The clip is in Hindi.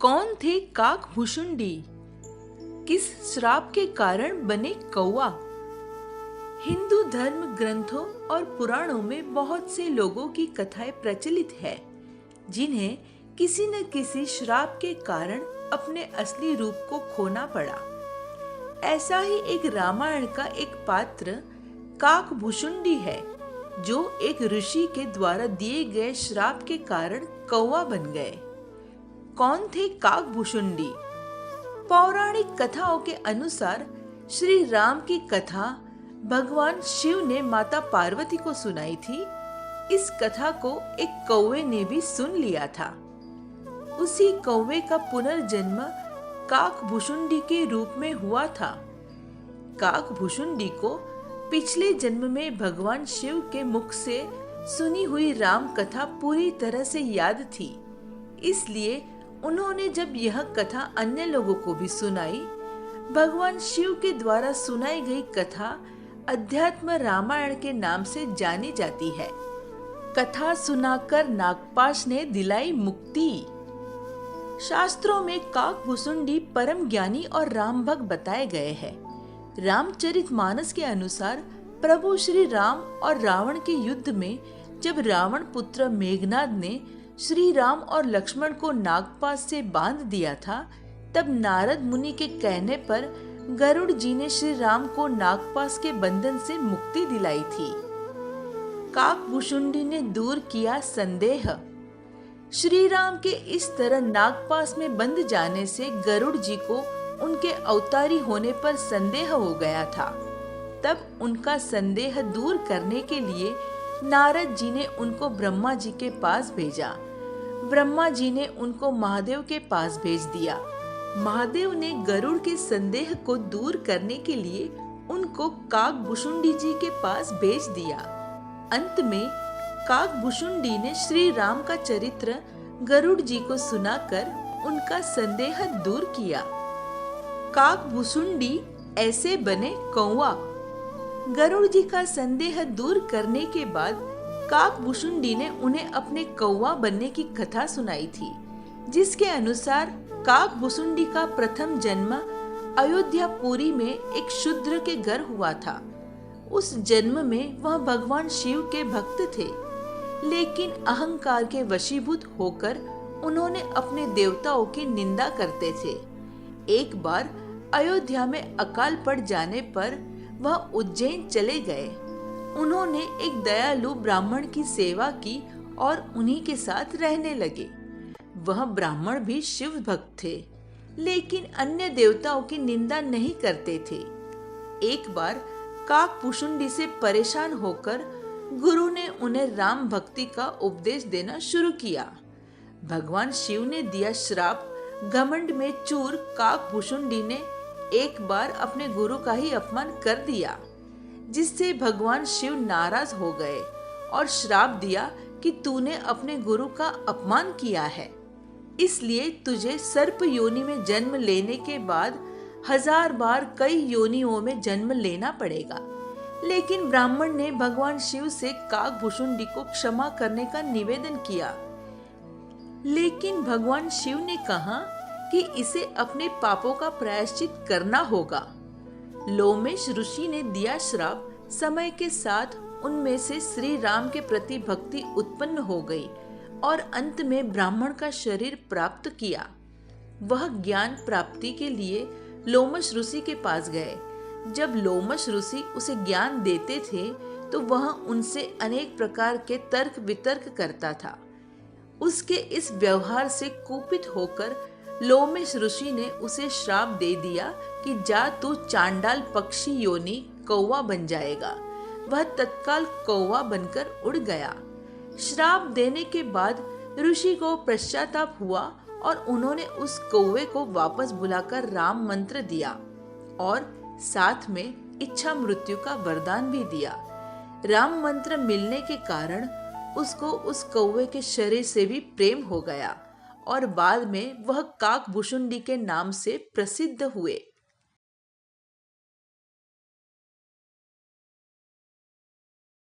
कौन थे काकभूषुंडी? किस श्राप के कारण बने कौवा? हिंदू धर्म ग्रंथों और पुराणों में बहुत से लोगों की कथाएं प्रचलित है जिन्हें किसी न किसी श्राप के कारण अपने असली रूप को खोना पड़ा। ऐसा ही एक रामायण का एक पात्र काकभूषुंडी है जो एक ऋषि के द्वारा दिए गए श्राप के कारण कौवा बन गए। कौन थे काकभूषुंडी? पौराणिक कथाओं के अनुसार श्री राम की कथा भगवान शिव ने माता पार्वती को सुनाई थी। इस कथा को एक कौवे ने भी सुन लिया था। उसी कौवे का पुनर्जन्म काकभूषुंडी के रूप में हुआ था। काकभूषुंडी को पिछले जन्म में भगवान शिव के मुख से सुनी हुई राम कथा पूरी तरह से याद थी, इसलिए उन्होंने जब यह कथा अन्य लोगों को भी सुनाई, भगवान शिव के द्वारा सुनाई गई कथा अध्यात्म रामायण के नाम से जानी जाती है। कथा सुनाकर नागपाश ने दिलाई मुक्ति। शास्त्रों में काकभूषुंडी परम ज्ञानी और राम भक्त बताए गए हैं। रामचरितमानस के अनुसार प्रभु श्री राम और रावण के युद्ध में जब रावण पुत्र मेघनाद ने श्री राम और लक्ष्मण को नागपाश से बांध दिया था, तब नारद मुनि के कहने पर गरुड़ जी ने श्री राम को नागपाश के बंधन से मुक्ति दिलाई थी। काकभूषुंडी ने दूर किया संदेह। श्री राम के इस तरह नागपाश में बंध जाने से गरुड़ जी को उनके अवतारी होने पर संदेह हो गया था। तब उनका संदेह दूर करने के लिए नारद जी ने उनको ब्रह्मा जी के पास भेजा। ब्रह्मा जी ने उनको महादेव के पास भेज दिया। महादेव ने गरुड़ के संदेह को दूर करने के लिए उनको काकभूषुंडी जी के पास भेज दिया। अंत में काकभूषुंडी ने श्री राम का चरित्र गरुड़ जी को सुनाकर उनका संदेह दूर किया। काकभूषुंडी ऐसे बने कौवा। गरुड़ जी का संदेह दूर करने के बाद काकभूषुंडी ने उन्हें अपने कौवा बनने की कथा सुनाई थी, जिसके अनुसार काकभूषुंडी का प्रथम जन्म अयोध्यापुरी में एक शूद्र के घर हुआ था। उस जन्म में वह भगवान शिव के भक्त थे, लेकिन अहंकार के वशीभूत होकर उन्होंने अपने देवताओं की निंदा करते थे। एक बार अयोध्या में अकाल पड़ जाने पर वह उज्जैन चले गए। उन्होंने एक दयालु ब्राह्मण की सेवा की और उन्हीं के साथ रहने लगे। वह ब्राह्मण भी शिव भक्त थे, लेकिन अन्य देवताओं की निंदा नहीं करते थे। एक बार काकभूषुंडी से परेशान होकर गुरु ने उन्हें राम भक्ति का उपदेश देना शुरू किया। भगवान शिव ने दिया श्राप। घमंड में चूर काकभूषुंडी ने एक बार अपने गुरु का ही अपमान कर दिया, जिससे भगवान शिव नाराज हो गए और श्राप दिया कि तूने अपने गुरु का अपमान किया है, इसलिए तुझे सर्प योनि में जन्म लेने के बाद 1000 बार कई योनियों में जन्म लेना पड़ेगा। लेकिन ब्राह्मण ने भगवान शिव से काकभूषुंडी को क्षमा करने का निवेदन किया, लेकिन भगवान शिव ने कहा कि इसे अपने पापों का प्रायश्चित करना होगा। लोमेश ऋषि ने दिया श्राप। समय के साथ उनमें से श्री राम के प्रति भक्ति उत्पन्न हो गई और अंत में ब्राह्मण का शरीर प्राप्त किया। वह ज्ञान प्राप्ति के लिए लोमश ऋषि के पास गए। जब लोमश ऋषि उसे ज्ञान देते थे तो वह उनसे अनेक प्रकार के तर्क वितर्क करता था। उसके इस व्यवहार से कुपित होकर लोमेश ऋषि ने उसे श्राप दे दिया कि जा तू चांडाल पक्षी योनि कौवा बन जाएगा। वह तत्काल कौवा बनकर उड़ गया। श्राप देने के बाद ऋषि को पश्चाताप हुआ और उन्होंने उस कौवे को वापस बुलाकर राम मंत्र दिया और साथ में इच्छा मृत्यु का वरदान भी दिया। राम मंत्र मिलने के कारण उसको उस कौवे के शरीर से भी प्रेम हो गया और बाद में वह काकभूषुंडी के नाम से प्रसिद्ध हुए।